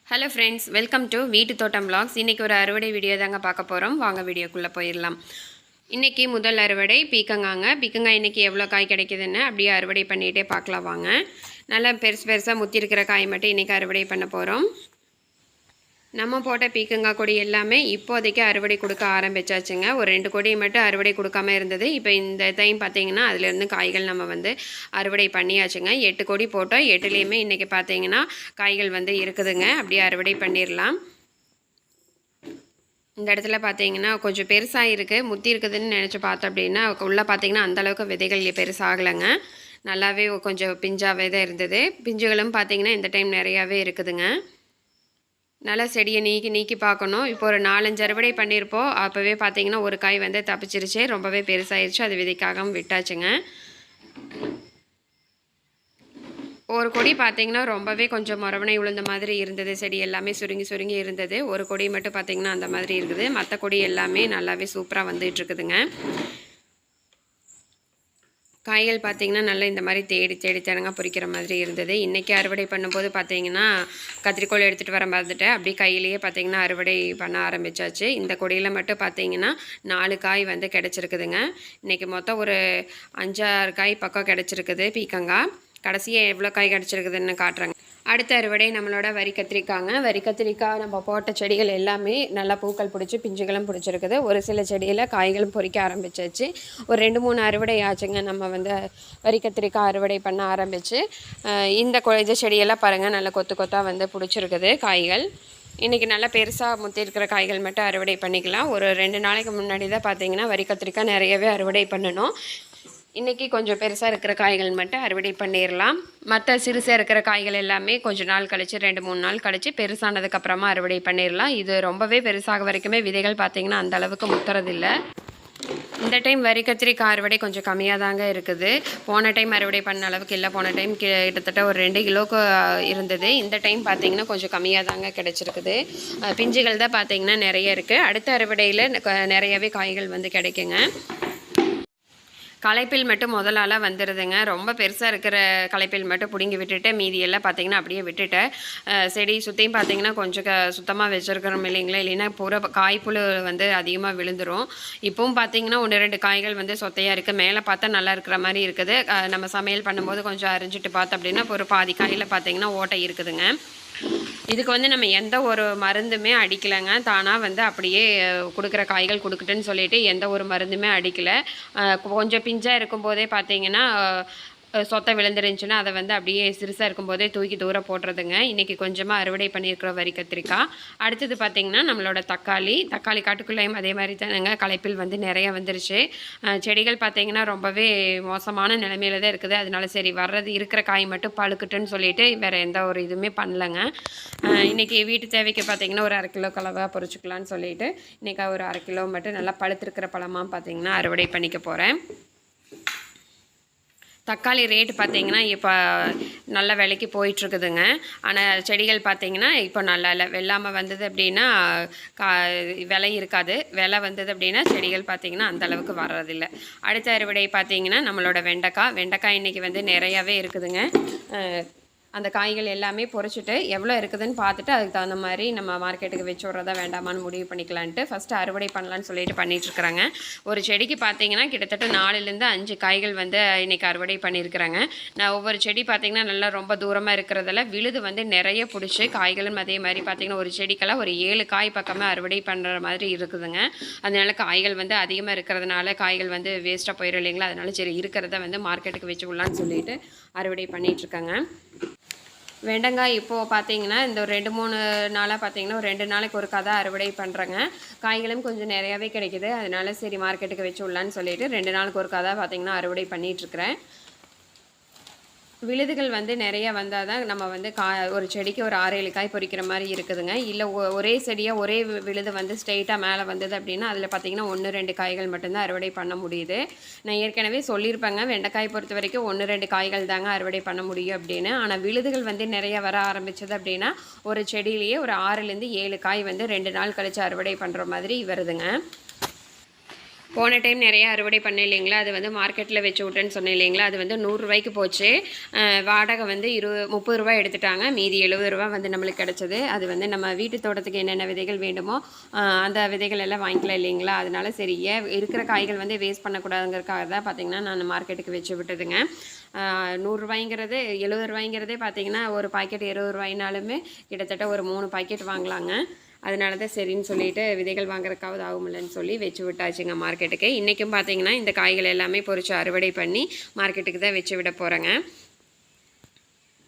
Hello friends, welcome to வீட்டு தோட்டம் vlogs. இன்றைக்கி ஒரு அறுவடை வீடியோ தாங்க பார்க்க போகிறோம். வாங்க வீடியோக்குள்ளே போயிடலாம். இன்றைக்கி முதல் அறுவடை பீக்கங்காங்க. பீக்கங்காய் இன்றைக்கி எவ்வளோ காய் கிடைக்குதுன்னு அப்படியே அறுவடை பண்ணிகிட்டே பார்க்கலாம் வாங்க. நல்லா பெருசு பெருசாக முத்தி இருக்கிற காய் மட்டும் இன்றைக்கி அறுவடை பண்ண போகிறோம். நம்ம போட்ட பீக்கங்காய் கொடி எல்லாமே இப்போதைக்கு அறுவடை கொடுக்க ஆரம்பிச்சாச்சுங்க. ஒரு 2 கொடி மட்டும் அறுவடை கொடுக்காம இருந்தது. இப்போ இந்த டைம் பார்த்திங்கன்னா அதுலேருந்து காய்கள் நம்ம அறுவடை பண்ணியாச்சுங்க. 8 கொடி போட்டோம். 8லேயுமே இன்றைக்கி பார்த்திங்கன்னா காய்கள் இருக்குதுங்க. அப்படியே அறுவடை பண்ணிடலாம். இந்த இடத்துல பார்த்திங்கன்னா கொஞ்சம் பெருசாக இருக்குது, முத்தி இருக்குதுன்னு நினச்சி பார்த்தோம் அப்படின்னா உள்ளே பார்த்திங்கன்னா அந்தளவுக்கு விதைகள் பெருசாகலைங்க. நல்லாவே கொஞ்சம் பிஞ்சாகவே தான் இருந்தது. பிஞ்சுகளும் பார்த்திங்கன்னா இந்த டைம் நிறையாவே இருக்குதுங்க. நல்லா செடியை நீக்கி பார்க்கணும். இப்போ ஒரு 4-5 அறுவடை பண்ணியிருப்போம். அப்போவே பார்த்திங்கன்னா ஒரு காய் தப்பிச்சிருச்சு, ரொம்பவே பெருசாகிடுச்சு. அது விதைக்காகவும் விட்டாச்சுங்க. ஒரு கொடி பார்த்திங்கன்னா ரொம்பவே கொஞ்சம் மொரவனை உளுந்த மாதிரி இருந்தது. செடி எல்லாமே சுருங்கி இருந்தது. ஒரு கொடி மட்டும் பார்த்திங்கன்னா அந்த மாதிரி இருக்குது. மற்ற கொடி எல்லாமே நல்லாவே சூப்பராக வந்துட்டுருக்குதுங்க. காய்கள் பார்த்திங்கன்னா நல்லா இந்த மாதிரி தேடி தனங்க பொறிக்கிற மாதிரி இருந்தது. இன்றைக்கி அறுவடை பண்ணும்போது பார்த்திங்கன்னா கத்திரிக்கோள் எடுத்துகிட்டு வர மறந்துட்டேன். அப்படியே கையிலேயே பார்த்திங்கன்னா அறுவடை பண்ண ஆரம்பித்தாச்சு. இந்த கொடியில் மட்டும் பார்த்திங்கன்னா 4 காய் கிடச்சிருக்குதுங்க. இன்றைக்கி மொத்தம் ஒரு 5-6 காய் பக்கம் கிடச்சிருக்குது பீக்கங்காய். கடைசியாக எவ்வளோ காய் கிடச்சிருக்குதுன்னு காட்டுறாங்க. அடுத்த அறுவடை நம்மளோட வரி கத்திரிக்காங்க. வரி கத்திரிக்காய் நம்ம போட்ட செடிகள் எல்லாமே நல்லா பூக்கள் பிடிச்சி பிஞ்சுகளும் பிடிச்சிருக்குது. ஒரு சில செடியில் காய்களும் பொறிக்க ஆரம்பிச்சாச்சு. ஒரு 2-3 அறுவடை ஆச்சுங்க. நம்ம வரி கத்திரிக்காய் அறுவடை பண்ண ஆரம்பித்து இந்த செடியெல்லாம் பாருங்கள், நல்லா கொத்தாக பிடிச்சிருக்குது காய்கள். இன்றைக்கி நல்லா பெருசாக முத்தி இருக்கிற காய்கள் மட்டும் அறுவடை பண்ணிக்கலாம். ஒரு 2 நாளைக்கு முன்னாடி தான் பார்த்திங்கன்னா வரி கத்திரிக்காய் நிறையவே அறுவடை பண்ணணும். இன்றைக்கி கொஞ்சம் பெருசாக இருக்கிற காய்கள் மட்டும் அறுவடை பண்ணிடலாம். மற்ற சிறுசாக இருக்கிற காய்கள் எல்லாமே கொஞ்சம் நாள் கழித்து 2-3 நாள் கழித்து பெருசானதுக்கப்புறமா அறுவடை பண்ணிடலாம். இது ரொம்பவே பெருசாக வரைக்குமே விதைகள் பார்த்திங்கன்னா அந்த அளவுக்கு முத்துறதில்லை. இந்த டைம் வரி கத்திரிக்காய் அறுவடை கொஞ்சம் கம்மியாக தாங்க இருக்குது. போன டைம் அறுவடை பண்ண அளவுக்கு இல்லை. போன டைம் கிட்டத்தட்ட ஒரு 2 கிலோக்கு இருந்தது. இந்த டைம் பார்த்திங்கன்னா கொஞ்சம் கம்மியாக தாங்க கிடச்சிருக்குது. பிஞ்சுகள் தான் பார்த்திங்கன்னா நிறைய இருக்குது. அடுத்த அறுவடையில் நிறையவே காய்கள் கிடைக்குங்க. களைப்பில் மட்டும் முதலால் வந்துடுதுங்க. ரொம்ப பெருசாக இருக்கிற களைப்பில் மட்டும் பிடுங்கி விட்டுட்டு மீதியெல்லாம் பார்த்திங்கன்னா அப்படியே விட்டுட்டேன். செடி சுற்றியும் பார்த்திங்கன்னா கொஞ்சம் சுத்தமாக வச்சுருக்கிறோம் இல்லைங்களா, இல்லைன்னா பூரா காய்ப்புழு அதிகமாக விழுந்துடும். இப்போவும் பார்த்திங்கன்னா 1-2 காய்கள் சொத்தையாக இருக்குது. மேலே பார்த்தா நல்லா இருக்கிற மாதிரி இருக்குது. நம்ம சமையல் பண்ணும்போது கொஞ்சம் அரிஞ்சிட்டு பார்த்தோம் அப்படின்னா ஒரு பாதி காயில் பார்த்திங்கன்னா ஓட்டை இருக்குதுங்க. இதுக்கு நம்ம எந்த ஒரு மருந்துமே அடிக்கலைங்க. தானாக அப்படியே கொடுக்குற காய்கள் கொடுக்கட்டுன்னு சொல்லிட்டு எந்த ஒரு மருந்துமே அடிக்கலை. கொஞ்சம் பிஞ்சாக இருக்கும்போதே பார்த்திங்கன்னா சொத்தை விழுந்துருந்துச்சுன்னா அதை அப்படியே சிறுசாக இருக்கும்போதே தூக்கி தூரம் போடுறதுங்க. இன்றைக்கி கொஞ்சமாக அறுவடை பண்ணியிருக்கிற வரி கத்திரிக்காய். அடுத்தது பார்த்திங்கன்னா நம்மளோட தக்காளி காட்டுக்குள்ளேயும் அதே மாதிரி தானுங்க களைப்பில் நிறையா வந்துருச்சு. செடிகள் பார்த்திங்கன்னா ரொம்பவே மோசமான நிலைமையில தான் இருக்குது. அதனால சரி இருக்கிற காய் மட்டும் பழுக்கட்டுன்னு சொல்லிட்டு வேறு எந்த ஒரு இதுவுமே பண்ணலைங்க. இன்றைக்கி வீட்டு தேவைக்கு பார்த்திங்கன்னா ஒரு 1/2 கிலோ கலவாக பொறிச்சிக்கலான்னு சொல்லிட்டு இன்றைக்கி ஒரு 1/2 கிலோ மட்டும் நல்லா பழுத்திருக்கிற பழமாக பார்த்திங்கன்னா அறுவடை பண்ணிக்க போகிறேன். தக்காளி ரேட்டு பார்த்திங்கன்னா இப்போ நல்ல விலைக்கு போயிட்டுருக்குதுங்க. ஆனால் செடிகள் பார்த்திங்கன்னா இப்போ நல்லா இல்லை. வெள்ளாமல் வந்தது அப்படின்னா விலை இருக்காது. விலை வந்தது அப்படின்னா செடிகள் பார்த்திங்கன்னா அந்தளவுக்கு வர்றதில்லை. அடுத்த அறுவடை பார்த்திங்கன்னா நம்மளோட வெண்டைக்காய் இன்றைக்கி நிறையாவே இருக்குதுங்க. அந்த காய்கள் எல்லாமே பொறிச்சிட்டு எவ்வளோ இருக்குதுன்னு பார்த்துட்டு அதுக்கு தகுந்த மாதிரி நம்ம மார்க்கெட்டுக்கு வச்சு விட்றதா வேண்டாமான்னு முடிவு பண்ணிக்கலான்ட்டு ஃபஸ்ட்டு அறுவடை பண்ணலான்னு சொல்லிட்டு பண்ணிகிட்ருக்குறாங்க. ஒரு செடிக்கு பார்த்திங்கன்னா கிட்டத்தட்ட 4-5 காய்கள் இன்றைக்கி அறுவடை பண்ணியிருக்கிறாங்க. நான் ஒவ்வொரு செடி பார்த்திங்கன்னா நல்லா ரொம்ப தூரமாக இருக்கிறதால விழுது நிறைய பிடிச்சி காய்களும் அதே மாதிரி பார்த்திங்கன்னா ஒரு செடிக்கெல்லாம் ஒரு 7 காய் பக்கமாக அறுவடை பண்ணுற மாதிரி இருக்குதுங்க. அதனால் காய்கள் அதிகமாக இருக்கிறதுனால காய்கள் வேஸ்ட்டாக போயிடும் இல்லைங்களா. அதனால சரி இருக்கிறத மார்க்கெட்டுக்கு வச்சு விடலான்னு சொல்லிட்டு அறுவடை பண்ணிகிட்ருக்காங்க. வெண்டைக்காய் இப்போது பார்த்திங்கன்னா இந்த ஒரு 2-3 நாளாக பார்த்திங்கன்னா ஒரு 2 நாளைக்கு ஒரு கதை அறுவடை பண்ணுறேங்க. காய்களும் கொஞ்சம் நிறையாவே கிடைக்கிது. அதனால சரி மார்க்கெட்டுக்கு வச்சு விடலான்னு சொல்லிட்டு 2 நாளுக்கு ஒரு கதை பார்த்திங்கன்னா அறுவடை பண்ணிகிட்ருக்கிறேன். விழுதுகள் நிறையா வந்தால் தான் நம்ம ஒரு செடிக்கு ஒரு 6-7 காய் பொறிக்கிற மாதிரி இருக்குதுங்க. இல்லை ஒரே செடியாக ஒரே விழுது ஸ்ட்ரெயிட்டாக மேலே வந்தது அப்படின்னா அதில் பார்த்திங்கன்னா 1-2 காய்கள் மட்டும்தான் அறுவடை பண்ண முடியுது. நான் ஏற்கனவே சொல்லியிருப்பேங்க, வெண்டைக்காய் பொறுத்த வரைக்கும் 1-2 காய்கள் தாங்க அறுவடை பண்ண முடியும் அப்படின்னு. ஆனால் விழுதுகள் நிறையா வர ஆரம்பித்தது அப்படின்னா ஒரு செடியிலேயே ஒரு 6-7 காய் 2 நாள் கழித்து அறுவடை பண்ணுற மாதிரி வருதுங்க. போன டைம் நிறைய அறுவடை பண்ணேன் இல்லைங்களா, அது வந்து மார்க்கெட்டில் வச்சு விட்டேன்னு சொன்னேன் இல்லைங்களா, அது வந்து 100 ரூபாய்க்கு போச்சு. வாடகை வந்து 30 ரூபாய் எடுத்துட்டாங்க. மீதி 70 ரூபா வந்து நம்மளுக்கு கிடச்சிது. அது வந்து நம்ம வீட்டு தோட்டத்துக்கு என்னென்ன விதைகள் வேண்டுமோ அந்த விதைகள் எல்லாம் வாங்கிக்கலாம் இல்லைங்களா. அதனால சரி இருக்கிற காய்கள் வந்து வேஸ்ட் பண்ணக்கூடாதுங்கிறதுக்காக தான் பார்த்திங்கன்னா நான் மார்க்கெட்டுக்கு வச்சு விட்டதுங்க. 100 ரூபாய்ங்கிறது 70 ரூபாய்ங்கிறதே பார்த்திங்கன்னா ஒரு பாக்கெட் 20 ரூபாய்னாலுமே கிட்டத்தட்ட ஒரு 3 பாக்கெட் வாங்கலாங்க. அதனால தான் சரின்னு சொல்லிட்டு விதைகள் வாங்குறதுக்காவது ஆகுமில்லன்னு சொல்லி வச்சு விட்டாச்சுங்க மார்க்கெட்டுக்கு. இன்றைக்கும் பார்த்தீங்கன்னா இந்த காய்கள் எல்லாமே பொறிச்சு அறுவடை பண்ணி மார்க்கெட்டுக்கு தான் வச்சு விட போகிறேங்க.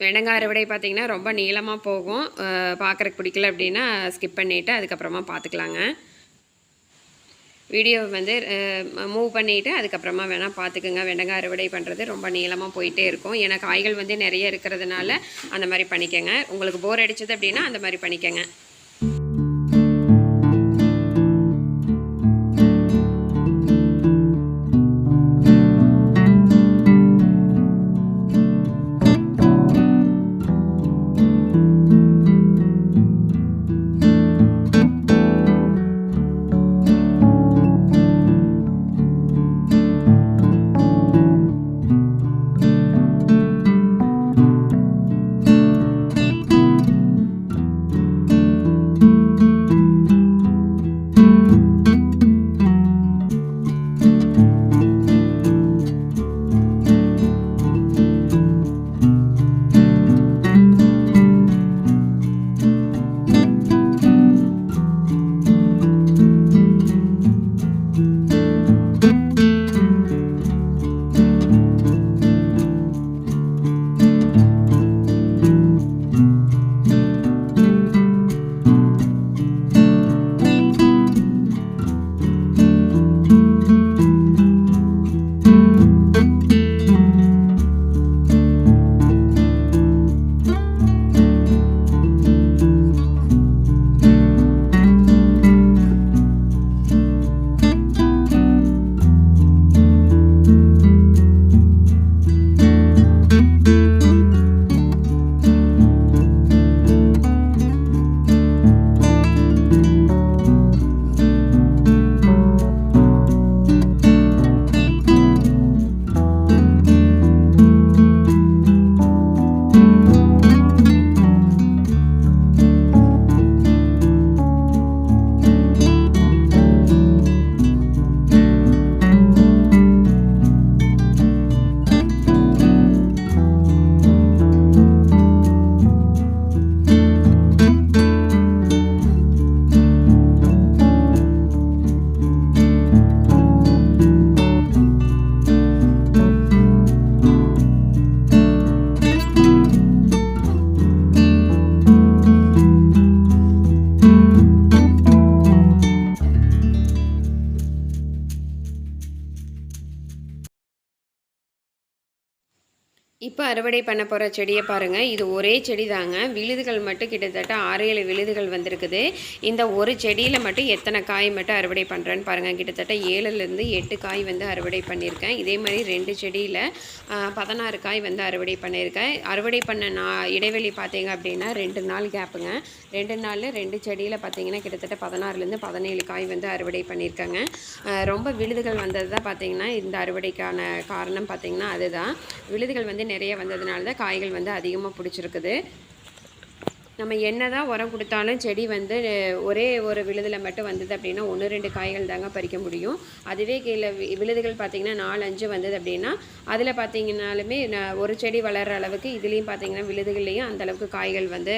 வெண்டைக்காய் அறுவடை பார்த்திங்கன்னா ரொம்ப நீளமாக போகும். பார்க்குறக்கு பிடிக்கல அப்படின்னா ஸ்கிப் பண்ணிவிட்டு அதுக்கப்புறமா பார்த்துக்கலாங்க. வீடியோவை வந்து மூவ் பண்ணிவிட்டு அதுக்கப்புறமா வேணால் பார்த்துக்குங்க. வெண்டைக்காய் அறுவடை பண்ணுறது ரொம்ப நீளமாக போயிட்டே இருக்கும். ஏன்னா காய்கள் வந்து நிறைய இருக்கிறதுனால அந்த மாதிரி பண்ணிக்கோங்க. உங்களுக்கு போர் அடிச்சது அப்படின்னா அந்த மாதிரி பண்ணிக்கோங்க. இப்போ அறுவடை பண்ண போகிற செடியை பாருங்கள். இது ஒரே செடி தாங்க. விழுதுகள் மட்டும் கிட்டத்தட்ட 6-7 விழுதுகள் வந்திருக்குது. இந்த ஒரு செடியில் மட்டும் எத்தனை காய் மட்டும் அறுவடை பண்ணுறேன்னு பாருங்கள். கிட்டத்தட்ட 7லேருந்து 8 காய் வந்து அறுவடை பண்ணியிருக்கேன். இதே மாதிரி 2 செடியில் 16 காய் வந்து அறுவடை பண்ணியிருக்கேன். அறுவடை பண்ண இடைவெளி பார்த்தீங்க அப்படின்னா 2 நாள் கேப்புங்க. 2 நாளில் 2 செடியில் பார்த்தீங்கன்னா கிட்டத்தட்ட 16லேருந்து 17 காய் வந்து அறுவடை பண்ணியிருக்கேங்க. ரொம்ப விழுதுகள் வந்தது தான் பார்த்தீங்கன்னா இந்த அறுவடைக்கான காரணம் பார்த்தீங்கன்னா அதுதான். விழுதுகள் வந்து நிறைய வந்ததுனால தான் காய்கள் வந்து அதிகமாக பிடிச்சிருக்குது. நம்ம என்ன தான் உரம் கொடுத்தாலும் செடி வந்து ஒரே ஒரு விழுதில் மட்டும் வந்தது அப்படின்னா 1-2 காய்கள் தாங்க பறிக்க முடியும். அதுவே கீழே விழுதுகள் பார்த்திங்கன்னா 4-5 வந்தது அப்படின்னா அதில் பார்த்திங்கனாலுமே ஒரு செடி வளர்கிற அளவுக்கு இதுலேயும் பார்த்திங்கன்னா விழுதுகள்லேயும் அந்தளவுக்கு காய்கள் வந்து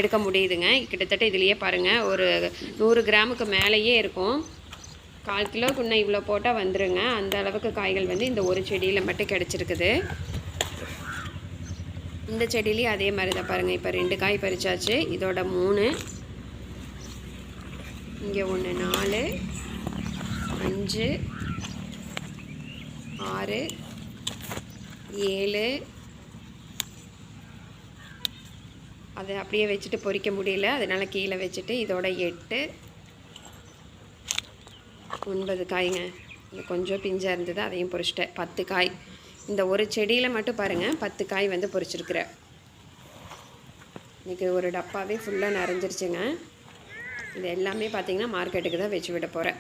எடுக்க முடியுதுங்க. கிட்டத்தட்ட இதுலேயே பாருங்கள் ஒரு 100 கிராமுக்கு மேலேயே இருக்கும். 1/4 கிலோக்குள்ளே இவ்வளோ போட்டால் வந்துருங்க. அந்த அளவுக்கு காய்கள் வந்து இந்த ஒரு செடியில் மட்டும் கிடச்சிருக்குது. இந்த செடியிலையும் அதே மாதிரி தான் பாருங்கள். இப்போ 2 காய் பறிச்சாச்சு. இதோட 3, இங்கே 1, 4, 5, 6, 7. அதை அப்படியே வச்சுட்டு பொறிக்க முடியல, அதனால் கீழே வச்சுட்டு இதோட 8, 9 காய்ங்க. இங்கே கொஞ்சம் பிஞ்சாக இருந்தது, அதையும் பொறிச்சிட்டேன். 10 காய். இந்த ஒரு செடியில் மட்டும் பாருங்கள் 10 காய் வந்து பொறிச்சிருக்கிறேன். இன்றைக்கி ஒரு டப்பாவே ஃபுல்லாக நிறைஞ்சிருச்சுங்க. இது எல்லாமே பார்த்திங்கன்னா மார்க்கெட்டுக்கு தான் வச்சு விட போகிறேன்.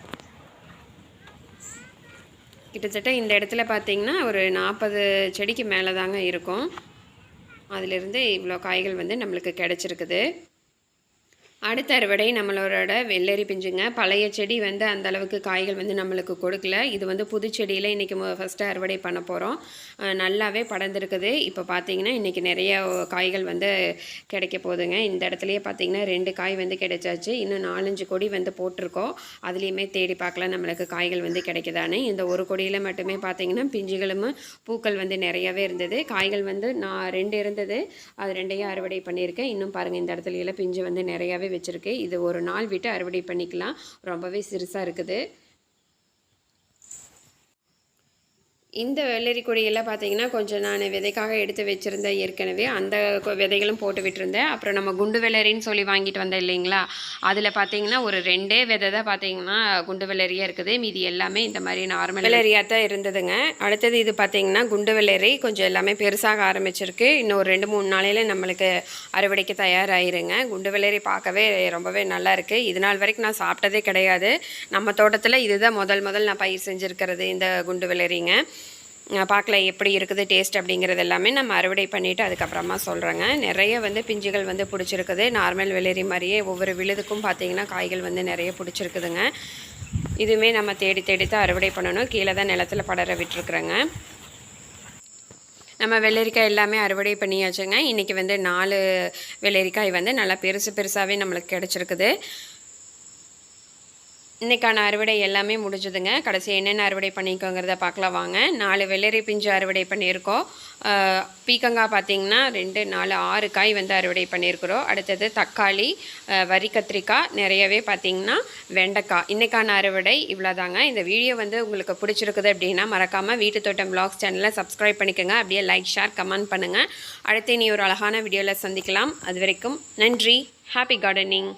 கிட்டத்தட்ட இந்த இடத்துல பார்த்திங்கன்னா ஒரு 40 செடிக்கு மேலே தாங்க இருக்கும். அதிலிருந்து இவ்வளோ காய்கள் வந்து நம்மளுக்கு கிடச்சிருக்குது. அடுத்த அறுவடை நம்மளோட வெள்ளரி பிஞ்சுங்க. பழைய செடி வந்து அந்த அளவுக்கு காய்கள் வந்து நம்மளுக்கு கொடுக்கல. இது வந்து புது செடியில் இன்றைக்கி ஃபஸ்ட்டு அறுவடை பண்ண போகிறோம். நல்லாவே படர்ந்துருக்குது. இப்போ பார்த்திங்கன்னா இன்றைக்கி நிறைய காய்கள் வந்து கிடைக்க போகுதுங்க. இந்த இடத்துலையே பார்த்திங்கன்னா 2 காய் வந்து கிடைச்சாச்சு. இன்னும் 4-5 கொடி வந்து போட்டிருக்கோம். அதுலேயுமே தேடி பார்க்கலாம் நம்மளுக்கு காய்கள் வந்து கிடைக்குதானே. இந்த ஒரு கொடியில் மட்டுமே பார்த்திங்கன்னா பிஞ்சுகளும் பூக்கள் வந்து நிறையாவே இருந்தது. காய்கள் வந்து நான் 2 இருந்தது. அது 2ஐயும் அறுவடை பண்ணியிருக்கேன். இன்னும் பாருங்கள் இந்த இடத்துலையெல்லாம் பிஞ்சு வந்து நிறையாவே வச்சிருக்கு. இது ஒரு நாள் விட்டு அறுவடை பண்ணிக்கலாம். ரொம்பவே சிறுசா இருக்குது. இந்த வெள்ளரி கொடியெல்லாம் பார்த்தீங்கன்னா கொஞ்சம் நான் விதைக்காக எடுத்து வச்சுருந்தேன் ஏற்கனவே. அந்த விதைகளும் போட்டு விட்டுருந்தேன். அப்புறம் நம்ம குண்டு வெள்ளரின்னு சொல்லி வாங்கிட்டு வந்தேன் இல்லைங்களா, அதில் பார்த்தீங்கன்னா ஒரு 2 விதை தான் பார்த்தீங்கன்னா குண்டு வெள்ளரியாக இருக்குது. மீதி எல்லாமே இந்த மாதிரி நார்மல் வெள்ளரியாக தான் இருந்ததுங்க. அடுத்தது இது பார்த்தீங்கன்னா குண்டு வெள்ளரி கொஞ்சம் எல்லாமே பெருசாக ஆரம்பிச்சிருக்கு. இன்னும் ஒரு 2-3 நாளையில் நம்மளுக்கு அறுவடைக்கு தயாராகிருங்க. குண்டு வெள்ளரி பார்க்கவே ரொம்பவே நல்லா இருக்குது. இது நாள் வரைக்கும் நான் சாப்பிட்டதே கிடையாது. நம்ம தோட்டத்தில் இதுதான் முதல் நான் பயிர் செஞ்சுருக்கிறது இந்த குண்டு வெள்ளரிங்க. பார்க்கல எப்படி இருக்குது டேஸ்ட் அப்படிங்கிறது எல்லாமே நம்ம அறுவடை பண்ணிவிட்டு அதுக்கப்புறமா சொல்கிறேங்க. நிறைய வந்து பிஞ்சுகள் வந்து பிடிச்சிருக்குது. நார்மல் வெள்ளரி மாதிரியே ஒவ்வொரு விழுதுக்கும் பார்த்திங்கன்னா காய்கள் வந்து நிறைய பிடிச்சிருக்குதுங்க. இதுவுமே நம்ம தேடி தான் அறுவடை பண்ணணும். கீழே தான் நிலத்தில் படர விட்டுருக்குறேங்க. நம்ம வெள்ளரிக்காய் எல்லாமே அறுவடை பண்ணியாச்சுங்க. இன்றைக்கி வந்து 4 வெள்ளரிக்காய் வந்து நல்லா பெருசாகவே நம்மளுக்கு கிடச்சிருக்குது. இன்றைக்கான அறுவடை எல்லாமே முடிஞ்சுதுங்க. கடைசி என்னென்ன அறுவடை பண்ணிக்கோங்கிறத பார்க்கலாம் வாங்க. 4 வெள்ளரி பிஞ்சு அறுவடை பண்ணியிருக்கோம். பீக்கங்காய் பார்த்திங்கன்னா 2, 4, 6 காய் வந்து அறுவடை பண்ணியிருக்கிறோம். அடுத்தது தக்காளி, வரி கத்திரிக்காய், நிறையவே பார்த்திங்கன்னா வெண்டைக்காய். இன்றைக்கான அறுவடை இவ்வளோதாங்க. இந்த வீடியோ வந்து உங்களுக்கு பிடிச்சிருக்குது அப்படின்னா மறக்காமல் வீட்டு தோட்டம் வ்ளாக்ஸ் சேனலை சப்ஸ்கிரைப் பண்ணிக்கோங்க. அப்படியே லைக், ஷேர், கமெண்ட் பண்ணுங்கள். அடுத்து இனி ஒரு அழகான வீடியோவில் சந்திக்கலாம். அது வரைக்கும் நன்றி. Happy gardening.